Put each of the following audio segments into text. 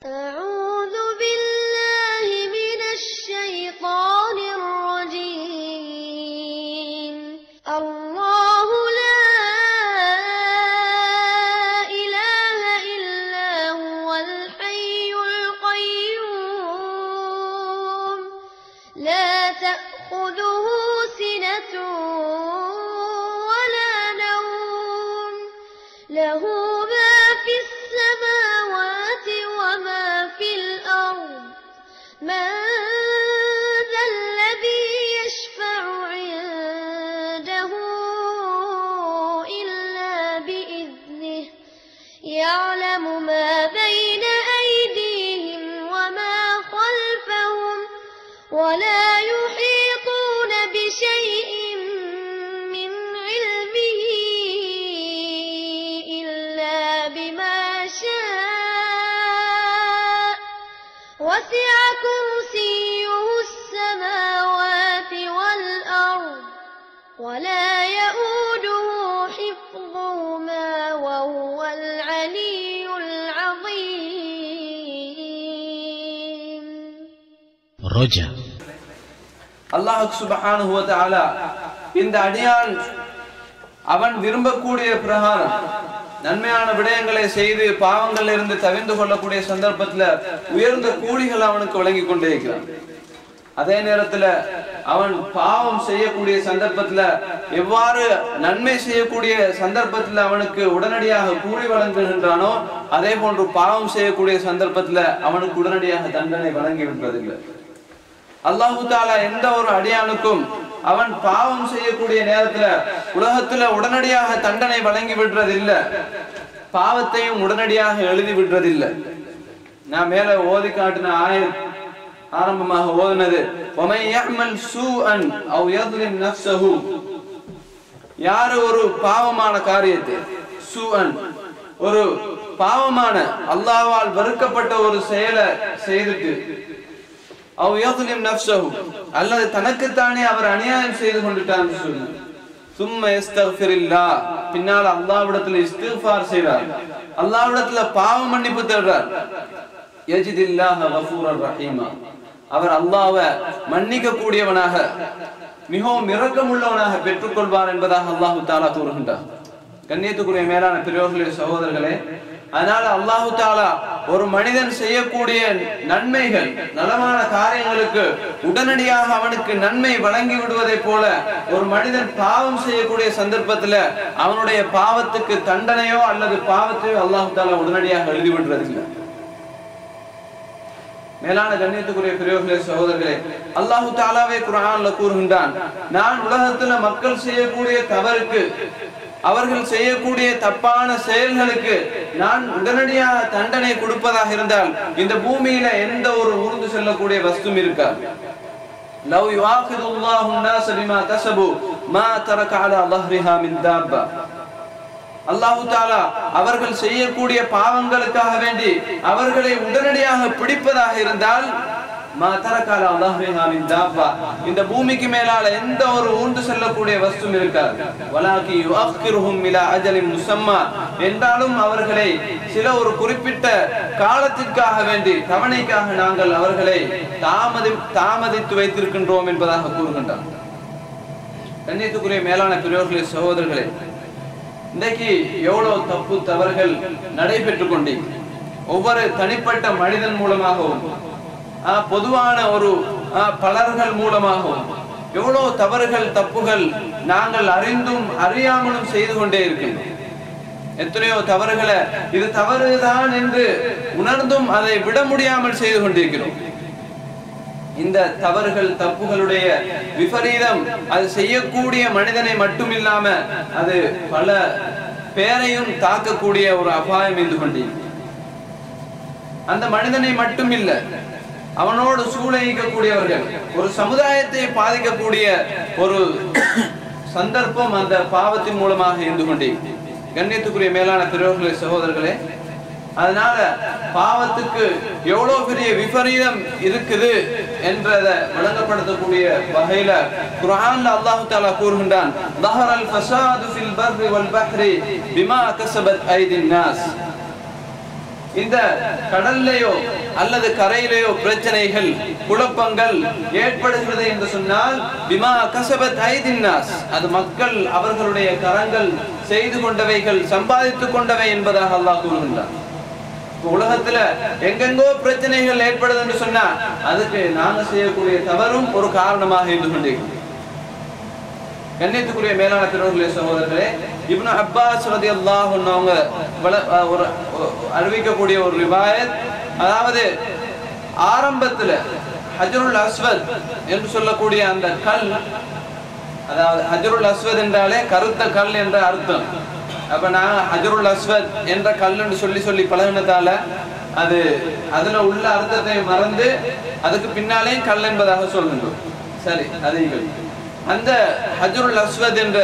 أعوذ بالله من الشيطان الرجيم. الله لا إله إلا هو الحي القيوم لا تأخذه سنة ولا نوم له ما في السماوات وما في الأرض من ذا الذي يشفع عنده إلا بإذنه يعلم ما بين أيديهم وما خلفهم ولا يحيطون بشيء من علمه إلا بما شاء وسع كرسيه السماوات والأرض ولا يؤوده حفظهما وهو العلي العظيم. ரோஜா அல்லாஹ் சுப்ஹானஹு வ தஆலா இந்த அடியான் அவன் விரும்பக்கூடிய பிரகாரம் நன்மையான விடயங்களை செய்து பாவங்களில் இருந்து தவிர்ந்து கொள்ளக்கூடிய சந்தர்ப்பத்துல உயர்ந்த கூலிகள் அவனுக்கு வழங்கி கொண்டே இருக்கிறான். அதே நேரத்துல அவன் பாவம் செய்யக்கூடிய சந்தர்ப்பத்துல எவ்வாறு நன்மை செய்யக்கூடிய சந்தர்ப்பத்துல அவனுக்கு உடனடியாக கூலி வழங்குகின்றானோ அதே போன்று பாவம் செய்யக்கூடிய சந்தர்ப்பத்துல அவனுக்கு உடனடியாக தண்டனை வழங்கி விடுவதில்லை. அல்லாஹு தஆலா எந்த ஒரு அடியானுக்கும் அவன் பாவம் செய்யக்கூடிய நேரத்துல உலகத்துல உடனடியாக தண்டனை வழங்கி விடுறதில்லை, பாவத்தையும் உடனடியாக எழுதி விடுறதில்லை. நான் மேல ஓதி காட்டின ஆயத் ஆரம்பமாக ஓதுனது وَمَنْ يَعْمَلْ سُوءًا أَوْ يَظْلِمْ نَفْسَهُ, யாரு ஒரு பாவமான காரியத்தை சூஅன் ஒரு பாவமான அல்லாஹ்வால் வெறுக்கப்பட்ட ஒரு செயலை செய்துட்டு அவ் யظلم نفسه அல்லது தனக்குத்தானே அவர் அநியாயம் செய்து கொண்டுட்டான்னு சொல்லு ثم يستغفر الله, பின்னால் அல்லாஹ்விடத்தில் இஸ்திக்ஃபார் செய்றார், அல்லாஹ்விடத்தில் பாவ மன்னிப்பு தேடுறார், يجد الله غفورا رحيما, அவர் அல்லாஹ்வை மன்னிக்க கூடியவனாக மிகவும் இரக்கமுள்ளவனாக பெற்றுக்கொள்வார் என்பதாக அல்லாஹ் தஆலா கூறுகின்றார். கண்ணியத்துக்குரிய மேலான பெரியோர்களே சகோதரர்களே, அதனால அல்லாஹ் தஆலா ஒரு மனிதன் செய்யக்கூடிய நன்மைகள் நலமான காரியங்களுக்கு உடனடியாக அவனுக்கு நன்மை வழங்கி விடுவதை போல ஒரு மனிதன் பாவம் செய்யக்கூடிய சந்தர்ப்பத்துல அவனுடைய பாவத்துக்கு தண்டனையோ அல்லது பாவத்தையோ அல்லாஹ் தஆலா உடனடியாக எழுதி விடுறதில்லை. மேலான கண்ணியத்துக்குரிய பெரியோர்களே சகோதரர்களே, அல்லாஹ் தஆலாவே குர்ஆன்ல கூறுகின்றான், நான் உலகத்துல மக்கள் செய்யக்கூடிய தவறுக்கு அவர்கள் செய்யக்கூடிய தப்பான செயல்களுக்கு நான் உடனடியாக தண்டனை கொடுப்பதாக இருந்தால் இந்த பூமியில எந்த ஒரு ஊர்ந்து செல்லக்கூடிய வஸ்தும் இருக்காது. லவ் யுஆகிதுல்லாஹு الناس بما كسبوا ما ترك على ظهرها من دابة, அல்லாஹ் தஆலா அவர்கள் செய்யக்கூடிய பாவங்களுக்காக வேண்டி அவர்களை உடனடியாக பிடிப்பதாக இருந்தால் மா தரக அலா ظهرها من دابة, இந்த பூமிக்கு மேலால எந்த ஒரு ஊர்ந்து செல்லக்கூடிய வஸ்தும் இருக்காது. வலாகி யுஅக்கிருஹும் இலா அஜலின் முஸம்மா, என்றாலும் அவர்களை சில ஒரு குறிப்பிட்ட காலத்திற்காக வேண்டி தவணைக்காக நாங்கள் அவர்களை தாமதித்து வைத்திருக்கின்றோம் என்பதாக கூறுகின்றார். கண்ணியத்துக்குரிய மேலான பெரியோர்களே சகோதரர்களே, இன்றைக்கு எவ்வளவு தப்பு தவறுகள் நடைபெற்றுக் கொண்டே ஒவ்வொரு தனிப்பட்ட மனிதன் மூலமாகவும் பொதுவான ஒரு பலர்கள் மூலமாகவும் எவ்வளவு தவறுகள் தப்புகள் நாங்கள் அறிந்தும் அறியாமலும் செய்து கொண்டே இருக்கின்றோம். எத்தனையோ தவறுகளை இது தவறுதான் என்று உணர்ந்தும் அதை விட முடியாமல் செய்து கொண்டிருக்கிறோம். இந்த தவறுகள் தப்புகளுடைய விபரீதம் அது செய்யக்கூடிய மனிதனை மட்டும் இல்லாம அது பல பேரையும் தாக்கக்கூடிய ஒரு அபாயம் இருந்து கொண்டிருக்கிறது. அந்த மனிதனை மட்டும் இல்ல, அவனோடு சூழலிக்கக்கூடியவர்கள், ஒரு சமுதாயத்தை பாதிக்கக்கூடிய ஒரு சந்தர்ப்பம் அந்த பாவத்தின் மூலமாக இருந்து கொண்டிருக்கிறது. கண்ணியத்துக்குரிய மேலான பெரியோர்களே சகோதரர்களே, அதனால பாவத்துக்கு எவ்வளவு பெரிய விபரீதம் இருக்குது என்றதை விளங்கப்படுத்தக்கூடிய வகையில குர்ஆன்ல அல்லாஹ் தஆலா கூறுகின்றான், ظهرல் ஃபஸாது ஃபில் பர்ரி வல் பஹ்ரி பிமா கஸபத் ஐதின் நாஸ் இந்த கடல்லையோ அல்லது கரையிலேயோ பிரச்சனைகள் குழப்பங்கள் ஏற்படுகிறது என்று சொன்னால் பிமா கஸபத் ஐதின் நாஸ், அது மக்கள் அவர்களுடைய கரங்கள் செய்து கொண்டவைகள் சம்பாதித்துக் கொண்டவை என்பதாக அல்லாஹ் கூறுகின்றார். உலகத்துல எங்கெங்கோ பிரச்சனைகள் ஏற்படுது என்று சொன்னா அதுக்கு நாங்க செய்யக்கூடிய தவறும் ஒரு காரணமாக இருந்து கொண்டிருக்கிறோம். கண்ணியத்துக்குரிய மேலான பெரியவர்களே சகோதரர்களே, இப்னு அப்பாஸ் ரலியல்லாஹு அன்ஹு அவங்க ஒரு அறிவிக்கக்கூடிய ஒரு ரிவாயத், அதாவது ஆரம்பத்துல ஹஜ்ருல் அஸ்வத் என்று சொல்லக்கூடிய அந்த கல், அதாவது ஹஜ்ருல் அஸ்வத் என்றாலே கருத்த கல் என்ற அர்த்தம். அப்ப நான் ஹஜ்ருல் அஸ்வத் என்ற கல் என்று சொல்லி பழகினதால அது அதுல உள்ள அர்த்தத்தை மறந்து அதுக்கு பின்னாலே கல் என்பதாக சொல்கின்றோம். சரி, அது அந்த ஹஜ்ருல் அஸ்வத் என்ற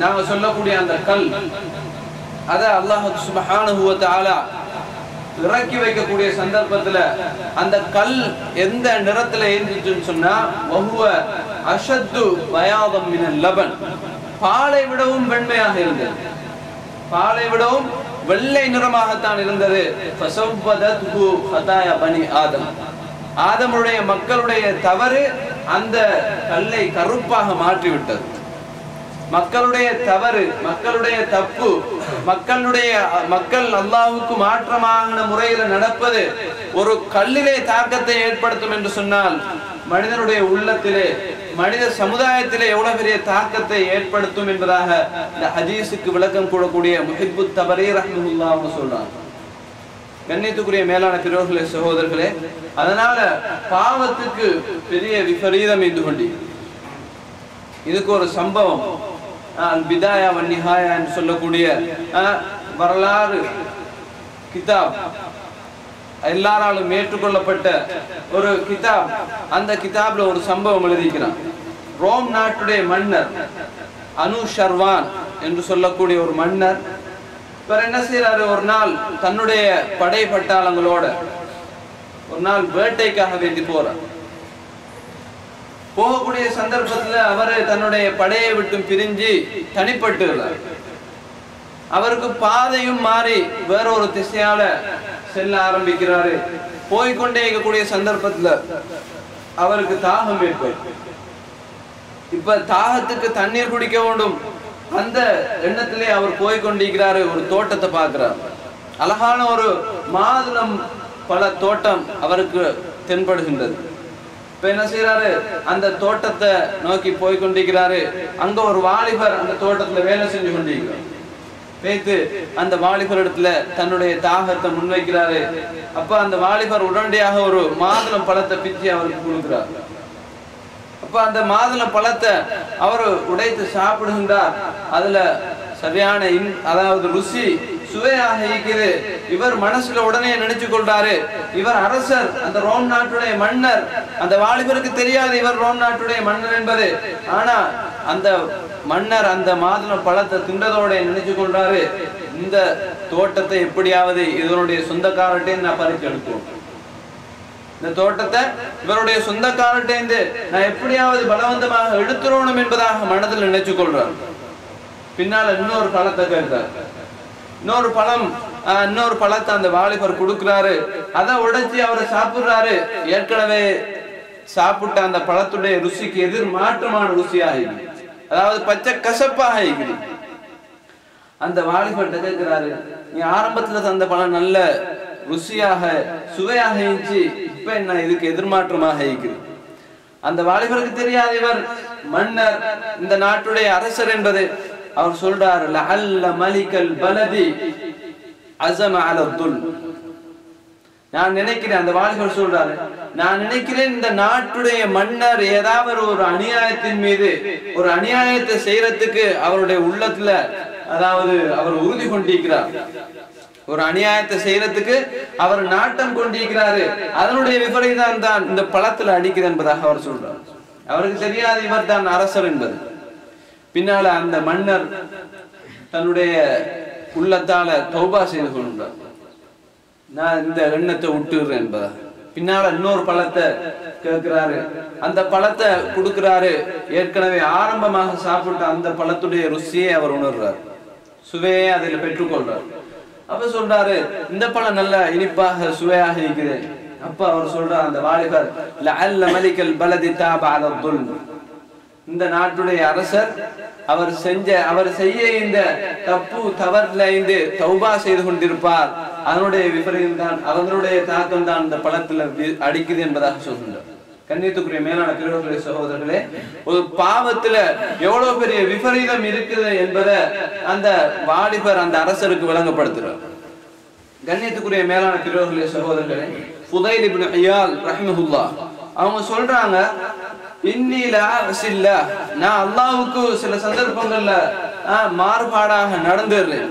நாங்க சொல்லக்கூடிய அந்த கல், அத அல்லாஹ் சுப்ஹானஹு வ தஆலா இறக்கி வைக்கக்கூடிய சந்தர்ப்பத்துல அந்த கல் எந்த நிறத்துல இருந்துச்சுன்னு சொன்னா வஹுவ அஷத்து பயாதம் மினல் லபன், பாலை விடவும் வெண்மையாக இருந்தது, பாலை விடவும் வெள்ளை நிறமாகத்தான் இருந்தது. ஃபஸவ்வதத்ஹு ஹதாயா பனி ஆதம், ஆதமுடைய மக்களுடைய தவறு அந்த கல்லை கருப்பாக மாற்றிவிட்டது. மக்களுடைய தவறு, மக்களுடைய தப்பு, மக்கள் அல்லாஹ்வுக்கு மாற்றமான முறையில நடப்பது ஒரு கல்லிலே தாக்கத்தை ஏற்படுத்தும் என்று சொன்னால் மனிதனுடைய உள்ளத்திலே, மனித சமுதாயத்திலே எவ்வளவு பெரிய தாக்கத்தை ஏற்படுத்தும் என்பதாக இந்த ஹதீஸுக்கு விளக்கம் கூறக்கூடிய முஹிப்புத் தபரி ரஹ்மத்துல்லாஹி அலைஹி சொல்றாங்க. கண்ணியத்துக்குரிய மேலான பெரியவர்களே சகோதரர்களே, அதனால பாவத்துக்கு பெரிய விபரீதம் இருந்து கொண்டு இதுக்கு ஒரு சம்பவம், பிதாயா வ நிஹாயா என்று சொல்லக்கூடிய வரலாறு கிதாப், எல்லாராலும் ஏற்றுக்கொள்ளப்பட்ட ஒரு கிதாப். அந்த கிதாப்ல ஒரு சம்பவம் எழுதிக்கிறான். ரோம் நாட்டுடைய மன்னர் அனுஷர்வான் என்று சொல்லக்கூடிய ஒரு மன்னர் என்ன செய்யறாரு, ஒரு நாள் தன்னுடைய படை பட்டாளங்களோட ஒரு நாள் வேட்டைக்காக வேண்டி போறார். போகக்கூடிய சந்தர்ப்பத்துல அவரு தன்னுடைய படையை விட்டு பிரிஞ்சு தனிப்பட்டு அவருக்கு பாதையும் மாறி வேற ஒரு திசையால செல்ல ஆரம்பிக்கிறாரு. போய்கொண்டே இருக்கக்கூடிய சந்தர்ப்பத்துல அவருக்கு தாகம் ஏற்படும். இப்ப தாகத்துக்கு தண்ணீர் குடிக்க வேண்டும், அந்த எண்ணத்திலே அவர் போய்கொண்டிருக்கிறாரு. ஒரு தோட்டத்தை பார்க்கிறார், அழகான ஒரு மாதுளம் பல தோட்டம் அவருக்கு தென்படுகின்றது. இப்ப என்ன செய்யறாரு, அந்த தோட்டத்தை நோக்கி போய்கொண்டிருக்கிறாரு. அங்க ஒரு வாலிபர் அந்த தோட்டத்துல வேலை செஞ்சு கொண்டிருக்கிறார். வைத்து அந்த வாலிபர் இடத்துல தன்னுடைய தாகத்தை முன்வைக்கிறாரு. அப்ப அந்த வாலிபர் உடனடியாக ஒரு மாதுளம் பழத்தை பிச்சு அவருக்கு கொடுக்கிறார். அப்ப அந்த மாதுளம் பழத்தை அவர் உடைத்து சாப்பிடுகின்றார். அதுல சரியான அதாவது ருசி சுவையாக இருக்குது. இவர் மனசுல உடனே நினைச்சு கொள்றாரு, இவர் அரசர், அந்த ரோம் நாட்டுடைய மன்னர். அந்த வாலிபருக்கு தெரியாது இவர் ரோம் நாட்டுடைய மன்னர் என்பது. ஆனா அந்த மன்னர் அந்த மாதுளம் பழத்தை தின்றதோட நினைச்சு கொள்றாரு, இந்த தோட்டத்தை எப்படியாவது இதனுடைய சொந்தக்காரர்கிட்ட நான் பறிச்சு எடுப்போம், இந்த தோட்டத்தை இவருடைய சொந்தக்காரர்கிட்ட நான் எப்படியாவது பலவந்தமாக எடுத்துறோணும் என்பதாக மனதில் நினைச்சு கொள்றார். பின்னால இன்னொரு பழத்தை கேட்கிறார். இன்னொரு பழத்தை அந்த வாலிபர் கொடுக்கிறாரு. அதை உடைச்சி அவரை சாப்பிடுறாரு. ஏற்கனவே சாப்பிட்ட அந்த பழத்துடைய ருசிக்கு எதிர் மாற்றமான ருசியாக, அதாவது பச்சை கசப்பாக இருக்குது. அந்த வாலிபர்கிட்ட கேட்கிறாரு, நீ ஆரம்பத்துல தந்த பழம் நல்ல ருசியாக சுவையாக இருந்துச்சு, இப்ப என்ன இதுக்கு எதிர்மாற்றமாக இருக்குது. அந்த வாலிபருக்கு தெரியாது இவர் மன்னர், இந்த நாட்டுடைய அரசர் என்பது. அவர் சொல்றாரு, லஅல்ல மலிகல் பலதி அஸம அலா துல். நான் நினைக்கிறேன், அந்த வாலிபர் சொல்றாரு, நான் நினைக்கிறேன் இந்த நாட்டுடைய மன்னர் ஏதாவது ஒரு அநியாயத்தின் மீது ஒரு அநியாயத்தை செய்யறதுக்கு அவருடைய உள்ளத்துல, அதாவது அவர் உறுதி கொண்டிருக்கிறார், ஒரு அநியாயத்தை செய்யறதுக்கு அவர் நாட்டம் கொண்டிருக்கிறாரு. அதனுடைய விபரீதம் தான் இந்த பழத்துல அடிக்குது என்பதாக அவர் சொல்றார். அவருக்கு தெரியாது இவர் தான் அரசர் என்பது. பின்னால அந்த மன்னர் தன்னுடைய உள்ளத்தால தௌபா செய்து கொண்டார், நான் இந்த எண்ணத்தை விட்டுறேன் என்பதா. பின்னால இன்னொரு பழத்தை கேட்கிறாரு. அந்த பழத்தை கொடுக்கிறாரு. ஏற்கனவே ஆரம்பமாக சாப்பிட்ட அந்த பழத்துடைய ருசியை அவர் உணர்றார், சுவையை அதில் பெற்றுக்கொள்றார். அப்ப சொல்றாரு இந்த பழம் நல்ல இனிப்பாக சுவையாக இருக்குது. அப்ப அவர் சொல்றார் அந்த வாலிபர், லஅல்ல மலிகல் பலதி தாப அல துல்ம், இந்த நாட்டுடைய அரசர் அவர் செய்ய இந்த தப்பு தவறுல இருந்து தௌபா செய்து கொண்டிருப்பார், அதனுடைய விபரீதம் தான், அதனுடைய தாக்கம் தான் இந்த பழத்துல அடிக்குது என்பதாக சொல்கின்றார். கண்ணியத்துக்குரிய மேலான பெரியவர்களே சகோதரர்களே, ஒரு பாவத்துல எவ்வளவு பெரிய விபரீதம் இருக்குது என்பதை அந்த வாலிபர் அந்த அரசருக்கு விளங்கப்படுத்துறார். கண்ணியத்துக்குரிய மேலான பெரியவர்களே சகோதரர்களே, ஃபுதைல் இப்னு இயால் ரஹ்மஹுல்லாஹ் அவங்க சொல்றாங்க, நான் அல்லாஹ்வுக்கு சில சந்தர்ப்பங்கள்ல மாறுபாடாக நடந்துடுறேன்.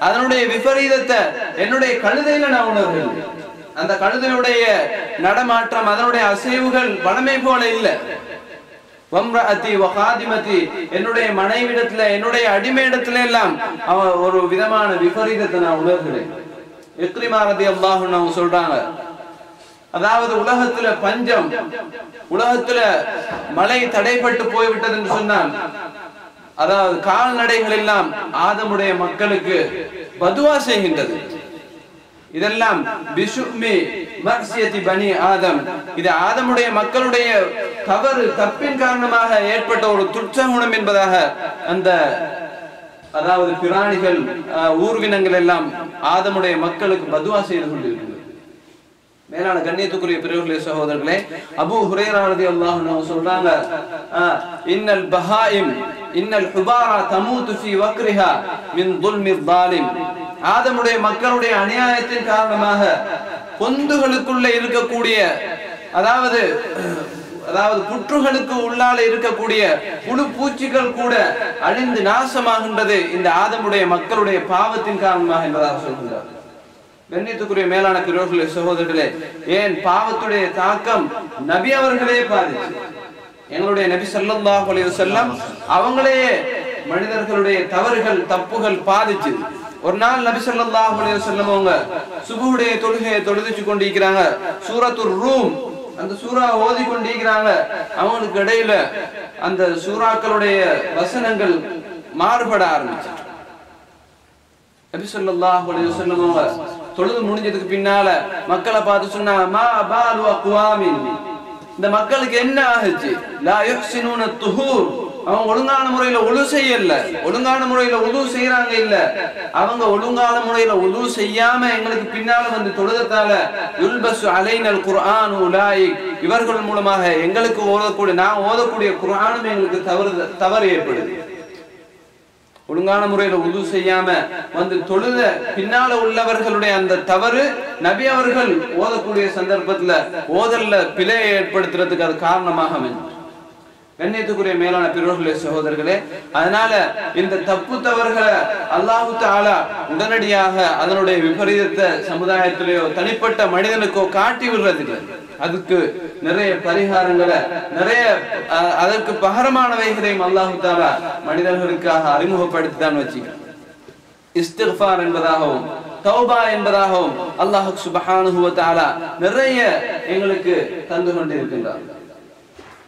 அதனுடைய விபரீதத்தை என்னுடைய கழுதையில நான் உணர்கிறேன். அந்த கழுதையுடைய நடமாற்றம், அதனுடைய அசைவுகள் வளமை போல இல்லை. என்னுடைய மனைவிடத்துல, என்னுடைய அடிமையிடத்துல எல்லாம் ஒரு விதமான விபரீதத்தை நான் உணர்கிறேன். இக்ரிமா ரலியல்லாஹு அன்ஹு சொல்றாங்க, அதாவது உலகத்துல பஞ்சம், உலகத்துல மழை தடைப்பட்டு போய்விட்டது என்று சொன்னால், அதாவது கால்நடைகள் எல்லாம் ஆதமுடைய மக்களுக்கு பதுவா செய்கின்றது. இதெல்லாம் பிசுமி மக்சியத்தி பனி ஆதம், இது ஆதமுடைய மக்களுடைய தப்பின் காரணமாக ஏற்பட்ட ஒரு துர்ச்சகுணம் என்பதாக அந்த அதாவது பிராணிகள் ஊர்வினங்கள் எல்லாம் ஆதமுடைய மக்களுக்கு பதுவா செய்து கொண்டிருக்கிறது. மேலான கண்ணியத்துக்குரிய பெரியவர்களே சகோதரர்களே, அபூ ஹுரைரா ரலியல்லாஹு அன்ஹு சொல்றாங்க, இன்னல் பஹாயிம் இன்னல் ஹுபாரா தமூது ஃபீ வக்ரிஹா மின் துல்மில் ஸாலிம், ஆதமுடைய மக்களுடைய அநியாயத்தின் காரணமாக பொந்துகளுக்குள்ள இருக்கக்கூடிய அதாவது புற்றுகளுக்கு உள்ளால இருக்கக்கூடிய புழு பூச்சிகள் கூட அழிந்து நாசமாகின்றது இந்த ஆதமுடைய மக்களுடைய பாவத்தின் காரணமாக என்பதாக சொல்கிறார். கண்ணியத்துக்குரிய மேலான பெரியவர்களே சகோதரர்களே, ஏன் பாவத்துடைய தாக்கம் நபி அவர்களே பாதிச்சு. எங்களுடைய நபி ஸல்லல்லாஹு அலைஹி வஸல்லம் அவங்களே மனிதர்களுடைய தவறுகள் தப்புகள் பாதிச்சு. ஒரு நாள் நபி ஸல்லல்லாஹு அலைஹி வஸல்லம் அவங்க சுபஹுடைய தொழுகையை தொழுதுச்சு கொண்டிருக்கிறாங்க. சூரத்துர் ரூம் அந்த சூரா ஓதி கொண்டிருக்கிறாங்க. அவங்களுக்கு இடையில அந்த சூறாக்களுடைய வசனங்கள் மாறுபட ஆரம்பிச்சு. நபி ஸல்லல்லாஹு அலைஹி வஸல்லம் அவங்க தொழுது முடிஞ்சதுக்கு பின்னால மக்களை பார்த்து சொன்னாங்க, மா பாலு அக்வாமின், இந்த மக்களுக்கு என்ன ஆகுச்சு? லா யுஹ்சினூன துஹூர், அவங்க ஒழுங்கான முறையில உது செய்யல, ஒழுங்கான முறையில உது செய்யறாங்க இல்ல, அவங்க ஒழுங்கான முறையில உது செய்யாம எங்களுக்கு பின்னால வந்து தொழுதத்தால யுல்பசு அலைனல் குர்ஆன் உலாயிக், இவர்கள் மூலமாக எங்களுக்கு ஓதக்கூடிய நான் ஓதக்கூடிய குர்ஆனும் எங்களுக்கு தவறு ஏற்படுது. ஒழுங்கான முறையில உது செய்யாம வந்து தொழுத பின்னால உள்ளவர்களுடைய அந்த தவறு நபி அவர்கள் ஓதக்கூடிய சந்தர்ப்பத்துல ஓதல்ல பிழையை ஏற்படுத்துறதுக்கு அது காரணமாக அமைஞ்சு. கண்ணியத்துக்குரிய மேலான பெரியவர்களே சகோதரர்களே, அதனால இந்த தப்பு தவறுகளை அல்லாஹு தஆலா உடனடியாக அதனுடைய விபரீதத்தை சமுதாயத்திலேயோ தனிப்பட்ட மனிதனுக்கோ காட்டி விடுறதில்லை. அதுக்கு நிறைய பரிகாரங்களை, நிறைய அதற்கு பகரமானவைகளையும் அல்லாஹு தஆலா மனிதர்களுக்காக அறிமுகப்படுத்தி தான் வச்சுக்கிறான். இஸ்திக்ஃபார் என்பதாகவும் தௌபா என்பதாகவும் அல்லாஹ் சுப்ஹானஹு வ தஆலா நிறைய எங்களுக்கு தந்து கொண்டிருக்கின்றார்.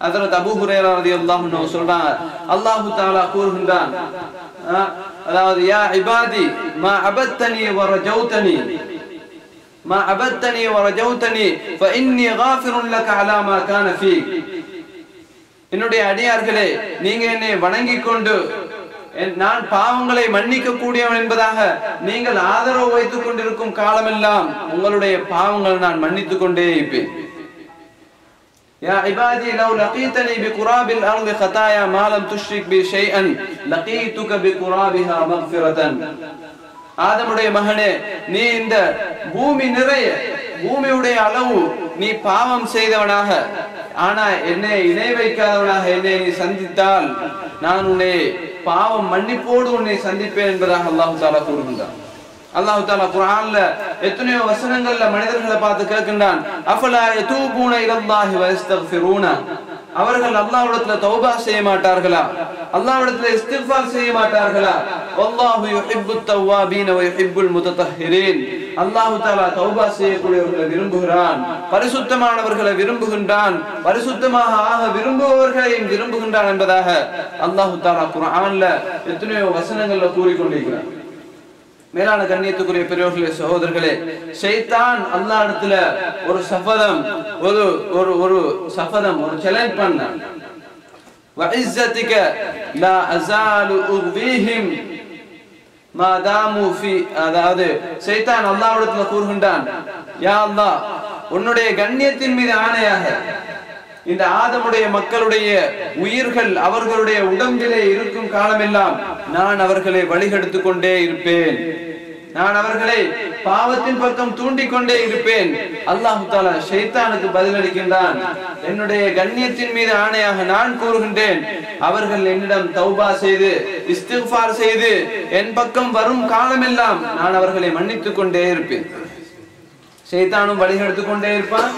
ஹஜ்ரத் அபூ ஹுரைரா রাদিয়াল্লাহு அன்ஹு சொல்றாங்க, அல்லாஹ் தஆலா கூறுகின்றான், அதாவது யா இபாதி மா அபத்தனி வ ரஜௌதனி மா அபத்தனி வ ரஜௌதனி ஃபஇன்னி காஃபிருன் லக அலா மா கான ஃபீக், என்னுடைய அடியார்களே நீங்க என்னை வணங்கிக் கொண்டு நான் பாவங்களை மன்னிக்க கூடியவன் என்பதாக நீங்கள் ஆதரவு வைத்துக் கொண்டிருக்கும் காலமெல்லாம் உங்களுடைய பாவங்களை நான் மன்னித்துக் கொண்டே இருப்பேன். يا عبادي لو لقيتني بقراب الأرض خطايا ما لم تشرك بي شيئا لقيتك بقرابها مغفرة. ஆதமுடைய மகனே, நீ இந்த பூமி நிறைய பூமியுடைய அளவு நீ பாவம் செய்தவனாக ஆனா என்னை இணை வைக்காதவனாக என்னை நீ சந்தித்தால் நான் உன்னை பாவம் மன்னிப்போடு உன்னை சந்திப்பேன் என்பதாக அல்லாஹ் தஆலா கூறுகின்றான். அல்லாஹ் தஆலா குர்ஆன்ல எத்தனையோ வசனங்கள்ல மனிதர்களை பார்த்து கேட்கின்றான், அஃபலா யதூபூன இலல்லாஹி வ யஸ்தக்ஃபிரூன, அவர்கள் அல்லாஹ்விடத்துல தௌபா செய்ய மாட்டார்களா, அல்லாஹ்விடத்துல இஸ்திக்ஃபார் செய்ய மாட்டார்களா? வல்லாஹு யுஹிப்புத் தவ்வாபீன வ யுஹிப்புல் முத்தஹஹிரீன், அல்லாஹ் தஆலா தௌபா செய்யக்கூடியவர்களை விரும்புகிறான், பரிசுத்தமானவர்களை விரும்புகின்றான், பரிசுத்தமாக ஆக விரும்புபவர்களையும் விரும்புகின்றான் என்பதாக அல்லாஹ் தஆலா குர்ஆன்ல எத்தனையோ வசனங்கள்ல கூறிக்கொண்டிருக்கிறான். மேலான கண்ணியத்துக்குரிய பெரியவர்களே, சகோதரர்களே, ஷைத்தான் அல்லாஹ் இடத்துல ஒரு சபதம் ஒரு சேலஞ்ச் பண்ணான். وعزتك لا أزال أغويهم ما داموا في. அதாவது ஷைத்தான் அல்லாஹ்விடத்துல கூறுகின்றான், யா அல்லாஹ், உன்னுடைய கண்ணியத்தின் மீது ஆணையாக இந்த ஆதமுடைய மக்களுடைய உயிர்கள் அவர்களுடைய உடம்பிலே இருக்கும் காலமெல்லாம் நான் அவர்களை வழிகெடுத்துக் கொண்டே இருப்பேன், நான் அவர்களை பாவத்தின் பக்கம் தூண்டிக் கொண்டே இருப்பேன். அல்லாஹ் தஆலா ஷைத்தானுக்கு பதிலளிக்கின்றான், என்னுடைய கண்ணியத்தின் மீது ஆணையாக நான் கூறுகின்றேன், அவர்கள் என்னிடம் தௌபா செய்து இஸ்திக்ஃபார் செய்து என் பக்கம் வரும் காலமெல்லாம் நான் அவர்களை மன்னித்துக் கொண்டே இருப்பேன். ஷைத்தானும் வழிகெடுத்துக் கொண்டே இருப்பான்.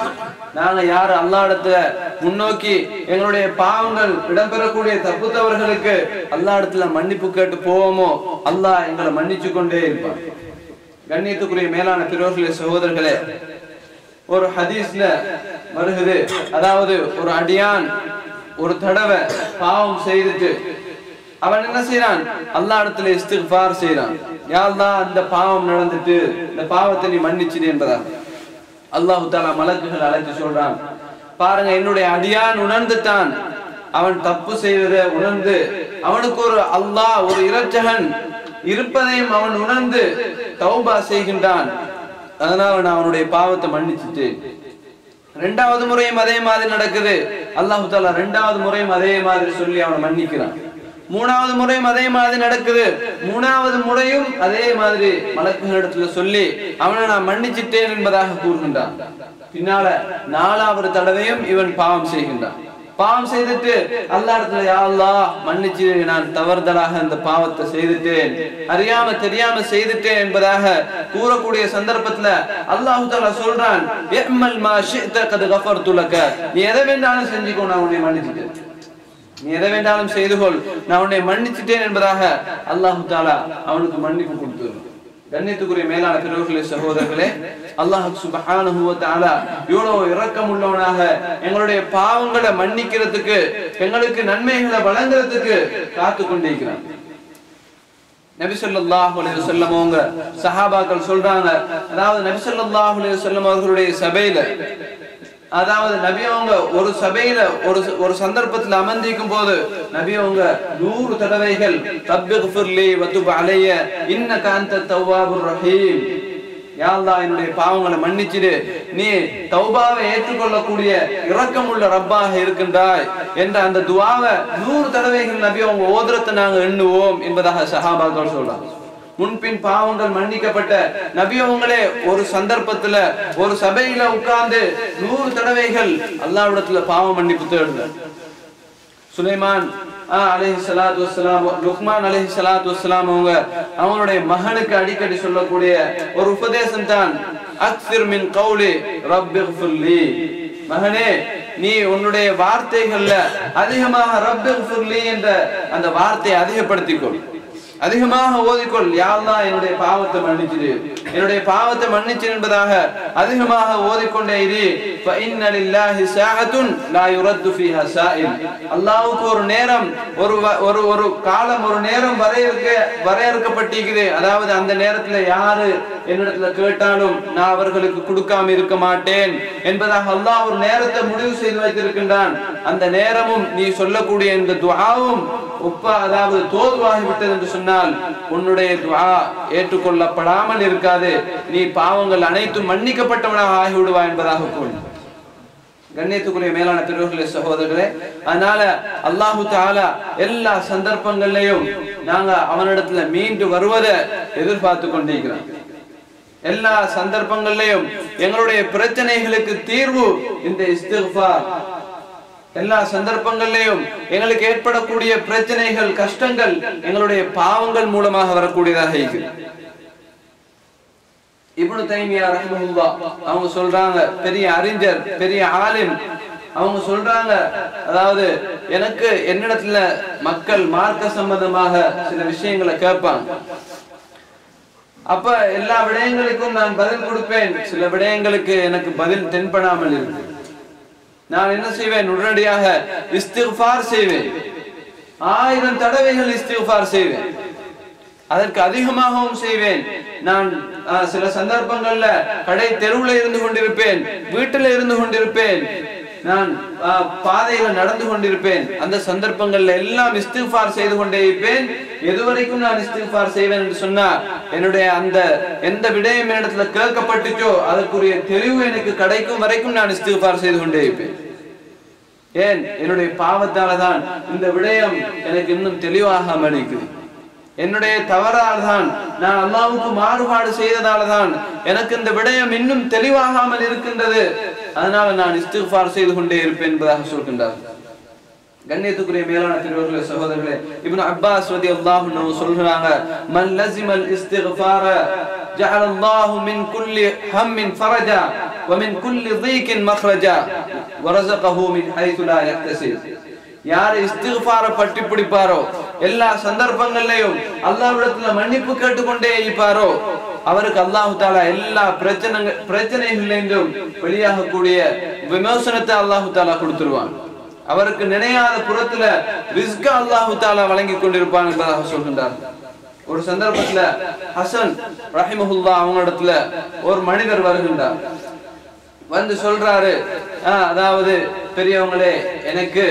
நாங்க யாரு அல்லாஹ் இடத்துல முன்னோக்கி எங்களுடைய பாவங்கள் இடம்பெறக்கூடிய தப்பு தவறுகளுக்கு அல்லாஹ் இடத்துல மன்னிப்பு கேட்டு போவோமோ அல்லாஹ் எங்களை மன்னிச்சு கொண்டே இருப்பான். கண்ணியத்துக்குரிய மேலான பெரியவர்களே, சகோதரர்களே, ஒரு ஹதீஸ்ல வருகிறது, அதாவது ஒரு அடியான் ஒரு தடவை பாவம் செய்துட்டு அவன் என்ன செய்யறான், அல்லாஹ் இடத்துல இஸ்திக்ஃபார் செய்யறான், யா அல்லாஹ் இந்த பாவம் நடந்துட்டு இந்த பாவத்தை நீ மன்னிச்சிடு என்பதா. அல்லாஹ் தஆலா மலக்குகள் அழைத்து சொல்றான், பாருங்க, என்னுடைய அடியான் உணர்ந்துட்டான், அவன் தப்பு செய்வதை உணர்ந்து அவனுக்கு ஒரு அல்லாஹ் ஒரு இரட்சகன் இருப்பதையும் அவன் உணர்ந்து தௌபா செய்கின்றான், அதனால நான் அவனுடைய பாவத்தை மன்னிச்சுட்டேன். இரண்டாவது முறையும் அதே மாதிரி நடக்குது, அல்லாஹ் தஆலா இரண்டாவது முறையும் அதே மாதிரி சொல்லி அவனை மன்னிக்கிறான். மூணாவது முறையும் அதே மாதிரி நடக்குது, மூணாவது முறையும் அதே மாதிரி மலக்குகளிடத்துல சொல்லி அவனை நான் மன்னிச்சிட்டேன் என்பதாக கூறுகின்றான். பின்னால நாலாவது தடவையும் இவன் பாவம் செய்கின்றான். பாவம் செய்துட்டு அல்லாஹ் இடத்துல, யா அல்லாஹ் மன்னிச்சு, நான் தவறுதலாக இந்த பாவத்தை செய்துட்டேன், அறியாம தெரியாம செய்துட்டேன் என்பதாக கூறக்கூடிய சந்தர்ப்பத்துல அல்லாஹ் தஆலா சொல்றான், இஅமல் மா ஷி'த கத் கஃபர்து லக, நீ எதை வேண்டாலும் செஞ்சுக்கோ, நான் உன்னை மன்னிச்சிட்டேன், நீ எதை வேண்டாலும் செய்து கொள், நான் உன்னை மன்னிச்சிட்டேன் என்பதாக அல்லாஹ் தஆலா அவனுக்கு மன்னிப்பு கொடுத்துருவான். கண்ணியத்துக்குரிய மேலான பெரியவர்களே, சகோதரர்களே, அல்லாஹ் சுப்ஹானஹு வ தஆலா எவ்வளவு இரக்கம் உள்ளவனாக எங்களுடைய பாவங்களை மன்னிக்கிறதுக்கு, எங்களுக்கு நன்மைகளை வழங்குறதுக்கு காத்து கொண்டிருக்கிறான். நபி ஸல்லல்லாஹு அலைஹி வஸல்லம் அவங்க சஹாபாக்கள் சொல்றாங்க, அதாவது நபி ஸல்லல்லாஹு அலைஹி வஸல்லம் அவர்களுடைய சபையில, அதாவது நபி அவங்க ஒரு சபையில ஒரு சந்தர்ப்பத்தில் அமர்ந்திருக்கும் போது நபி அவங்க 100 தடவைகள் தப்பிக்ஃபிர்லி வதுப் அலைய இன்னக அன்தத் தவ்வாபுர் ரஹீம், யா அல்லாஹ் என்னுடைய பாவங்களை மன்னிச்சிடு, நீ தௌபாவை ஏற்றுக்கொள்ளக்கூடிய இரக்கமுள்ள ரப்பாக இருக்கின்றாய் என்ற அந்த துஆவை 100 தடவைகள் நபி அவங்க ஓதுறதை நாங்க எண்ணுவோம் என்பதாக சஹாபாக்கள் சொல்றாங்க. முன்பின் பாவங்கள் மன்னிக்கப்பட்ட நபி அவங்களே ஒரு சந்தர்ப்பத்துல ஒரு சபையில உட்கார்ந்து 100 தடவைகள் அல்லாஹ்விடத்துல பாவ மன்னிப்பு தேடினார். சுலைமான் அலைஹிஸ்ஸலாத்து வஸ்ஸலாம், லுக்மான் அலைஹிஸ்ஸலாத்து வஸ்ஸலாம் அவங்களுடைய மகனுக்கு அடிக்கடி சொல்லக்கூடிய ஒரு உபதேசம் தான் அக்ஸிர் மின் கௌலி ரப்பிக்ஃபிர்லி, மகனே நீ உன்னுடைய வார்த்தைகள்ல அதிகமாக ரப்பிக்ஃபிர்லி என்ற அந்த வார்த்தையை அதிகப்படுத்திக்கொள், அதிகமாக ஓதிக்கொள், யா அல்லாஹ் என்னுடைய பாவத்தை மன்னிச்சிடு, என்னுடைய பாவத்தை மன்னிச்சு என்பதாக அதிகமாக ஓதிக்கொண்டே இரு. ஃபஇன்ன லில்லாஹி ஸாஅத்துன் லா யுரத்து ஃபீஹா ஸாஇல், அல்லாஹ்வுக்கு ஒரு நேரம் ஒரு காலம் ஒரு நேரம் வரையறுக்கப்பட்டிருக்குது, அதாவது அந்த நேரத்துல யாரு என்னிடத்துல கேட்டாலும் நான் அவர்களுக்கு கொடுக்காம இருக்க மாட்டேன் என்பதாக அல்லாஹ் ஒரு நேரத்தை முடிவு செய்து வைத்திருக்கின்றான். அந்த நேரமும் நீ சொல்லக்கூடிய இந்த துஆவும் அதாவது தோதுவாகிவிட்டது என்று சொன்னால் உன்னுடைய துஆ ஏற்றுக்கொள்ளப்படாமல் இருக்காது, நீ பாவங்கள் அனைத்தும் மன்னிக்கப்பட்டவனாக ஆகிவிடுவாய் என்பதாக கூறி. கண்ணியத்துக்குரிய மேலான பெரியவர்களே, சகோதரர்களே, அதனால அல்லாஹு தஆலா எல்லா சந்தர்ப்பங்கள்லயும் நாங்க அவனிடத்துல மீண்டு வருவதை எதிர்பார்த்து கொண்டிருக்கிறோம். எல்லா சந்தர்ப்பங்கள்லயும் எங்களுடைய பிரச்சனைகளுக்கு தீர்வு இந்த இஸ்திக்ஃபார். எல்லா சந்தர்ப்பங்களிலும் எங்களுக்கு ஏற்படக்கூடிய பிரச்சனைகள் கஷ்டங்கள் எங்களுடைய பாவங்கள் மூலமாக வரக்கூடியதாக இருக்குது. இப்னு தைமியா ரஹ்மஹுல்லாஹ் அவங்க சொல்றாங்க, பெரிய அறிஞர், பெரிய ஆலிம், அவங்க சொல்றாங்க, அதாவது எனக்கு என்னிடத்துல மக்கள் மார்க்க சம்பந்தமாக சில விஷயங்களை கேட்பாங்க, அப்ப எல்லா விடயங்களுக்கும் நான் பதில் கொடுப்பேன். சில விடயங்களுக்கு எனக்கு பதில் தென்படாமல் இருக்கு. நான் என்ன செய்வேன்? உடனடியாக இஸ்திக்ஃபார் செய்வேன். 1000 தடவைகள் இஸ்திக்ஃபார் செய்வேன். அதற்கு அதிகமாகவும் செய்வேன். நான் சில சந்தர்ப்பங்கள்ல கடை தெருவுல இருந்து கொண்டிருப்பேன், வீட்டுல இருந்து கொண்டிருப்பேன், நான் பாதையில நடந்து கொண்டிருப்பேன். அந்த சந்தர்ப்பங்கள்ல எல்லாம் இஸ்திக்ஃபார் செய்து கொண்டே இருப்பேன். எதுவரைக்கும் நான் இஸ்திக்ஃபார் செய்வேன் என்று சொன்னா, என்னுடைய அந்த எந்த விடயம் இடத்துல கேட்கப்பட்டுச்சோ அதற்குரிய தெளிவு எனக்கு கிடைக்கும் வரைக்கும் நான் இஸ்திக்ஃபார் செய்து கொண்டே இருப்பேன். ஏன்? என்னுடைய பாவத்தால தான் இந்த விடயம் எனக்கு இன்னும் தெளிவாகாமல் இருக்குது. என்னுடைய தவறால் தான், நான் அல்லாஹ்வுக்கு மாறுபாடு செய்ததால தான் எனக்கு இந்த விடயம் இன்னும் தெளிவாகாமல் இருக்கின்றது. அதனால நான் இஸ்திக்ஃபார் செய்து கொண்டே இருப்பேன் என்பதாக சொல்கின்றார். கண்ணியத்துக்குரிய மேலான பெரியவர்களே, சகோதரர்களே, இப்னு அப்பாஸ் ரலியல்லாஹு அன்ஹு சொல்றாங்க, மன் லஸிமல் இஸ்திக்ஃபார ஜஅல அல்லாஹு மின் குல்லி ஹம்மின் ஃபரஜா வ மின் குல்லி தீகின் மக்ரஜா வ ரஸகஹு மின் ஹைது லா யஹ்தஸிப். யார் இஸ்திக்ஃபார பற்றி பிடிப்பாரோ, எல்லா சந்தர்ப்பங்களிலும் அல்லாஹ்விடத்துல மன்னிப்பு கேட்டுக்கொண்டே இருப்பாரோ, அவருக்கு அல்லாஹ் தஆலா எல்லா பிரச்சனைகளிலிருந்தும் வெளியாகக்கூடிய விமோசனத்தை அல்லாஹ் தஆலா கொடுத்துருவான். அவருக்கு நினையாத புறத்துல ரிஸ்க அல்லாஹ் தஆலா வழங்கி கொண்டிருப்பான் என்பதாக சொல்கின்றார். ஒரு சந்தர்ப்பத்துல ஹசன் ரஹிமஹுல்லாஹ் அவங்க இடத்துல ஒரு மனிதர் வருகின்றார். வந்து சொல்றாரு, அதாவது பெரியவங்களே, எனக்கு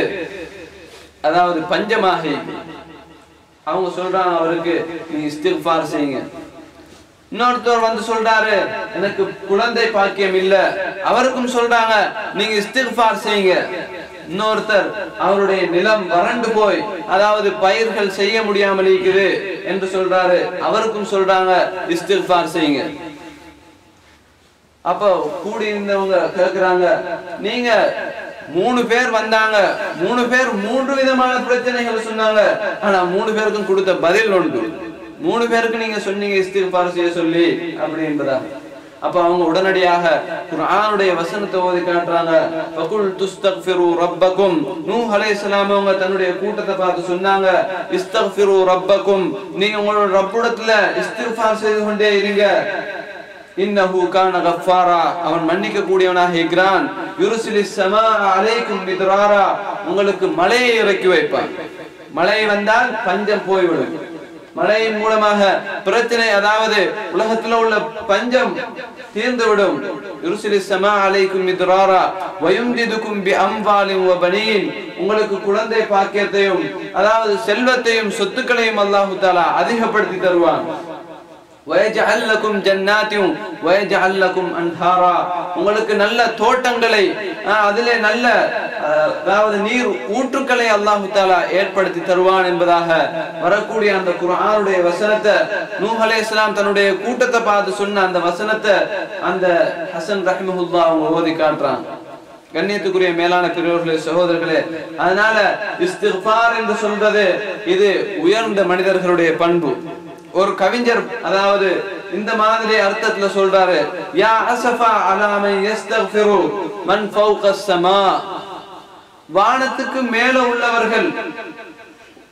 அதாவது பஞ்சமாக. அவங்க சொல்றாங்க அவருக்கு, நீ இஸ்திக்ஃபார் செய்யுங்க. இன்னொருத்தர் வந்து சொல்றாரு, எனக்கு குழந்தை பாக்கியம் இல்ல. அவருக்கும் சொல்றாங்க, நீங்க இஸ்திக்ஃபார் செய்யுங்க. இன்னொருத்தர், அவருடைய நிலம் வறண்டு போய் அதாவது பயிர்கள் செய்ய முடியாமல் இருக்குது என்று சொல்றாரு. அவருக்கும் சொல்றாங்க, இஸ்திக்ஃபார் செய்யுங்க. அப்ப கூடி இருந்தவங்க கேக்குறாங்க, நீங்க 3 பேர் வந்தாங்க, 3 பேர் 3 விதமான பிரச்சனைகள் சொன்னாங்க, ஆனா 3 பேருக்கும் கொடுத்த பதில் உண்டு. 3 பேருக்கு நீங்க சொன்னீங்க இஸ்திக்ஃபார் செய்ய சொல்லி அப்படி என்பதா. அப்ப அவங்க உடனடியாக குர்ஆனுடைய வசனத்தை ஓதி காட்டுறாங்க. ஃபகுல் துஸ்தக்ஃபிரு ரப்பக்கும். நூஹ் அலைஹிஸ்ஸலாம் அவங்க தன்னுடைய கூட்டத்தை பார்த்து சொன்னாங்க, இஸ்தக்ஃபிரு ரப்பக்கும், நீங்க உங்களோட ரப்பிடத்துல இஸ்திக்ஃபார் செய்து கொண்டே இருங்க. இன்னஹு கான கஃபாரா, அவன் மன்னிக்க கூடியவனாக இருக்கிறான். யுர்சிலிஸ் ஸமாஅ அலைக்கும் மித்ராரா, உங்களுக்கு மழையை இறக்கி வைப்பான். மழை வந்தால் பஞ்சம் போய்விடும். மழையின் மூலமாக பிரச்சனை, அதாவது உலகத்துல உள்ள பஞ்சம் தீர்ந்துவிடும். யுர்சிலிஸ் ஸமாஅ அலைக்கும் மித்ராரா வயும்திதுக்கும் பிஅம்வாலின் வபனீன், உங்களுக்கு குழந்தை பாக்கியத்தையும் அதாவது செல்வத்தையும் சொத்துக்களையும் அல்லாஹ் தஆலா அதிகப்படுத்தி தருவான். வயஜஅல் லகும் ஜன்னாத்தின் வயஜஅல் லகும் அன்ஹாரா, உங்களுக்கு நல்ல தோட்டங்களை, அதிலே நல்ல அதாவது நீர் ஊற்றுக்களை அல்லாஹ் தஆலா ஏற்படுத்தி தருவான் என்பதாக வரக்கூடிய அந்த குர்ஆனுடைய வசனத்தை நூஹ் அலைஹிஸ்ஸலாம் தன்னுடைய கூட்டத்தை பார்த்து சொன்ன அந்த வசனத்தை அந்த ஹசன் ரஹிமஹுல்லாஹ் அவங்க ஓதி காட்டுறாங்க. கண்ணியத்துக்குரிய மேலான பெரியவர்களே, சகோதரர்களே, அதனால இஸ்திக்ஃபார் என்று சொல்றது இது உயர்ந்த மனிதர்களுடைய பண்பு. ஒரு கவிஞர் அதாவது இந்த மாதிரி அர்த்தத்துல சொல்றாரு, யா அஸஃபா அலா மன் யஸ்தக்ஃபிரு மன் ஃபௌகஸ் ஸமா, வானத்துக்கு மேல உள்ளவர்கள்,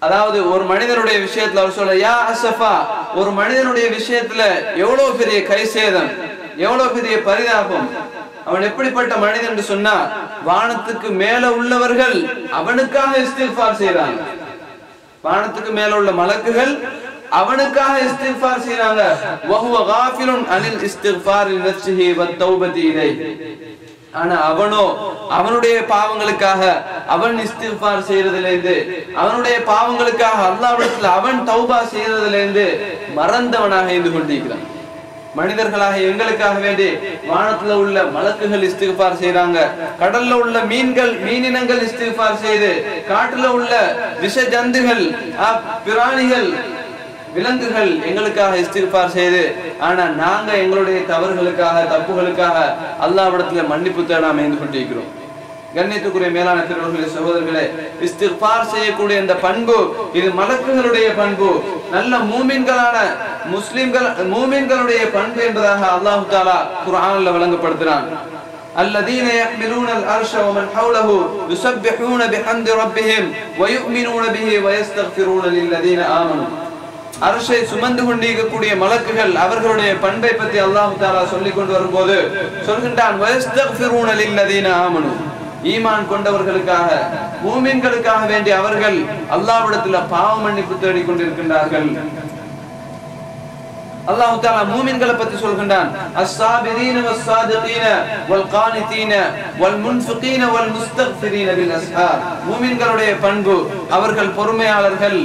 அதாவது ஒரு மனிதனுடைய விஷயத்துல அவர் சொல்ற, யா அஸஃபா, ஒரு மனிதனுடைய விஷயத்துல எவ்வளவு பெரிய கைசேதம், எவ்வளவு பெரிய பரிதாபம். அவன் எப்படிப்பட்ட மனிதன் என்று சொன்னா, வானத்துக்கு மேல உள்ளவர்கள் அவனுக்காக இஸ்திக்ஃபார் செய்றாங்க. வானத்துக்கு மேல உள்ள மலக்குகள் அவனுக்காக இஸ்திக்ஃபார் செய்றாங்க. வஹுவ காஃபிலுன் அனில் இஸ்திக்ஃபார் லினஃப்ஸிஹி வத்தௌபதி இலைஹி, ஆனா அவனோ அவனுடைய பாவங்களுக்காக அவன் இஸ்திக்ஃபார் செய்யறதிலிருந்து, அவனுடைய பாவங்களுக்காக அல்லாஹ்விடத்தில் அவன் தௌபா செய்யறதிலிருந்து மறந்தவனாக இருந்து கொண்டிருக்கிறான். மனிதர்களாக எங்களுக்காக வேண்டி வானத்துல உள்ள மலக்குகள் இஸ்திக்ஃபார் செய்றாங்க, கடல்ல உள்ள மீனினங்கள் இஸ்திக்ஃபார் செய்து, காட்டுல உள்ள விஷ ஜந்துகள் பிராணிகள் விலங்குகள் எங்களுக்காக இஸ்திக்ஃபார் செய்து, ஆனா நாங்க எங்களுடைய தவறுகளுக்காக தப்புகளுக்காக அல்லாஹ்விடத்துல மன்னிப்பு தேடாம இருந்து கொண்டிருக்கிறோம். கண்ணியத்துக்குரிய மேலான பெரியவர்களே, சகோதரர்களே, இஸ்திக்ஃபார் செய்யக்கூடிய இந்த பண்பு இது மலக்குகளுடைய பண்பு, நல்ல மூமின்களான மூமின்களுடைய பண்பு என்பதாக அல்லாஹ் தஆலா குர்ஆன்ல வழங்கப்படுத்துறான். الذين يحملون العرش ومن حوله يسبحون بحمد ربهم ويؤمنون به ويستغفرون للذين آمنوا. அரசை சுமந்து கொண்டிருக்கக்கூடிய மலக்குகள் அவர்களுடைய பண்பை பற்றி அல்லாஹ் தஆலா சொல்லிக் கொண்டு வரும்போது சொல்கின்றான் வயஸ்தக்ஃபிரூன லில்லதீன ஆமனு, ஈமான் கொண்டவர்களுக்காக மூமின்களுக்காக வேண்டி அவர்கள் அல்லாஹ்விடத்தில் பாவ மன்னிப்பு தேடிக் கொண்டிருக்கின்றார்கள். அல்லாஹ் தஆலா மூமின்களை பற்றி சொல்கின்றான் அஸ்ஸாபிரீன வஸ்ஸாதிகீன வல்கானிதீன வல்முன்ஃபிகீன வல்முஸ்தக்ஃபிரீன பில் அஸ்ஹார். மூமின்களுடைய பண்பு அவர்கள் பொறுமையாளர்கள்,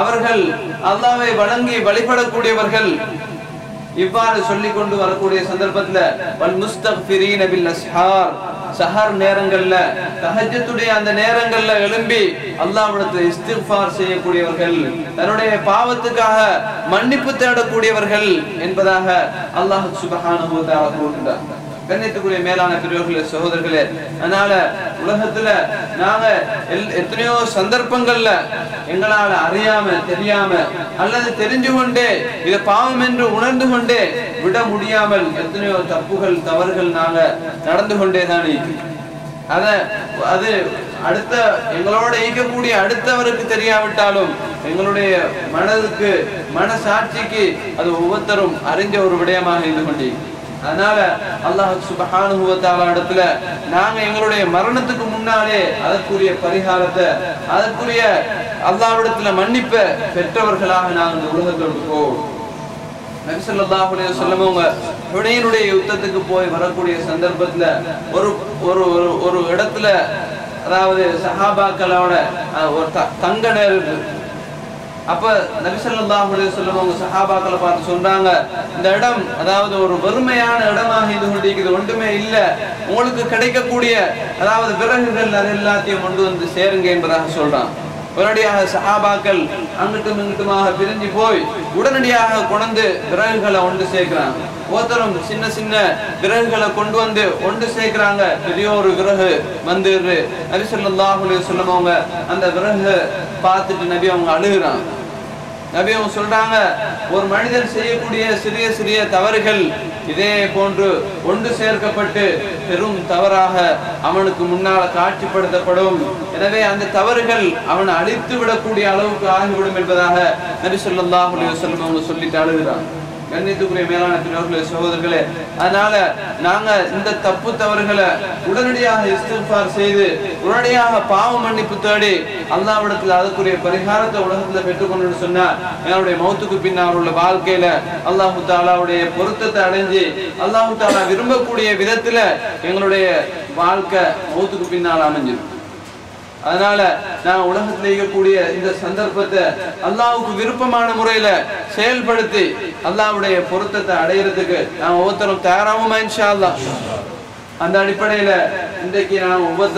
அவர்கள் அல்லாஹ்வை வணங்கி வழிபடக்கூடியவர்கள். இவ்வாறு சொல்லிக் கொண்டு வரக்கூடிய சந்தர்ப்பத்துல வல்முஸ்தக்ஃபிரீன பில் அஸ்ஹார், சஹர் நேரங்கள்ல தஹஜ்ஜுடைய அந்த நேரங்கள்ல எழும்பி அல்லாஹ்விடத்தில் இஸ்திக்ஃபார் செய்யக்கூடியவர்கள், தன்னுடைய பாவத்துக்காக மன்னிப்பு தேடக்கூடியவர்கள் என்பதாக அல்லாஹ் சுப்ஹானஹு வ தஆலா கூறுகின்றார். கண்ணியத்துக்குரிய மேலான பெரியவர்களே, சகோதரர்களே, அதனால உலகத்துல நாங்க எத்தனையோ சந்தர்ப்பங்கள்ல எங்களால அறியாம தெரியாம அல்லது தெரிஞ்சு கொண்டே இதை பாவம் என்று உணர்ந்து கொண்டே விட முடியாமல் எத்தனையோ தப்புகள் தவறுகள் நாங்க நடந்து கொண்டேதான். அது அடுத்த எங்களோட ஈக்கக்கூடிய அடுத்தவருக்கு தெரியாவிட்டாலும் எங்களுடைய மனதுக்கு மனசாட்சிக்கு அது ஒவ்வொருத்தரும் அறிஞ்ச ஒரு விடயமாக இருந்து கொண்டே. அதனால அல்லாஹ் சுப்ஹானஹு வ தஆலா இடத்துல நாங்க எங்களுடைய மரணத்துக்கு முன்னாலே அதற்குரிய பரிகாரத்தை அதற்குரிய அல்லாஹ்விடத்துல மன்னிப்பை பெற்றவர்களாக நாங்கள் இந்த உலகத்தில் இருக்கோம். நபி ஸல்லல்லாஹு அலைஹி வஸல்லம் அவங்க ஹுனைனுடைய யுத்தத்துக்கு போய் வரக்கூடிய சந்தர்ப்பத்துல ஒரு ஒரு ஒரு இடத்துல, அதாவது சஹாபாக்களோட ஒரு தங்க நேரம். அப்ப நபி ஸல்லல்லாஹு அலைஹி வஸல்லம் அவங்க சஹாபாக்களை பார்த்து சொல்றாங்க, இந்த இடம் அதாவது ஒரு வெறுமையான இடமாக இருந்து கொண்டிருக்கிறது, ஒன்றுமே இல்ல, உங்களுக்கு கிடைக்கக்கூடிய அதாவது விறகுகள் அது எல்லாத்தையும் கொண்டு வந்து சேருங்க என்பதாக சொல்றான். உடனடியாக சஹாபாக்கள் அங்கிட்டும் இங்கிட்டுமாக பிரிஞ்சு போய் உடனடியாக கொண்டு விறகுகளை ஒன்று சேர்க்கிறாங்க. ஒருத்தரும் சின்ன சின்ன விறகுகளை கொண்டு வந்து ஒன்று சேர்க்கிறாங்க. பெரிய ஒரு விறகு வந்து நபி ஸல்லல்லாஹு அலைஹி வஸல்லம் அவங்க அந்த விறகு பார்த்துட்டு நபி அவங்க அழுகுறாங்க. நபி அவங்க சொல்றாங்க, ஒரு மனிதன் செய்யக்கூடிய சிறிய சிறிய தவறுகள் இதே போன்று ஒன்று சேர்க்கப்பட்டு பெரும் தவறாக அவனுக்கு முன்னால காட்சிப்படுத்தப்படும். எனவே அந்த தவறுகள் அவனை அழித்து விடக்கூடிய அளவுக்கு ஆகிவிடும் என்பதாக நபி ஸல்லல்லாஹு அலைஹி வஸல்லம் அவங்க சொல்லிட்டு அழுகிறாங்க. கண்ணியத்துக்குரிய மேலான பெரியவர்களே, சகோதரர்களே, அதனால நாங்க இந்த தப்பு தவறுகளை உடனடியாக இஸ்திக்ஃபார் செய்து உடனடியாக பாவ மன்னிப்பு தேடி அல்லாஹ்விடத்தில் அதற்குரிய பரிகாரத்தை உலகத்துல பெற்றுக்கொண்டு சொன்னா என்னுடைய மௌத்துக்கு பின்னால் உள்ள வாழ்க்கையில அல்லாஹு தஆலாவுடைய பொருத்தத்தை அடைஞ்சு அல்லாஹு தஆலா விரும்பக்கூடிய விதத்துல எங்களுடைய வாழ்க்கை மௌத்துக்கு பின்னால் அமைஞ்சிடும். அதனால நான் உலகத்தில் இருக்கக்கூடிய இந்த சந்தர்ப்பத்தை அல்லாஹ்வுக்கு விருப்பமான முறையில செயல்படுத்தி அல்லாஹ்வுடைய பொருத்தத்தை அடையிறதுக்கு நாம் ஒவ்வொருத்தரும் தயாராகுமா இன்ஷா அல்லாஹ். அந்த அடிப்படையில இன்றைக்கு நாம் ஒவ்வொரு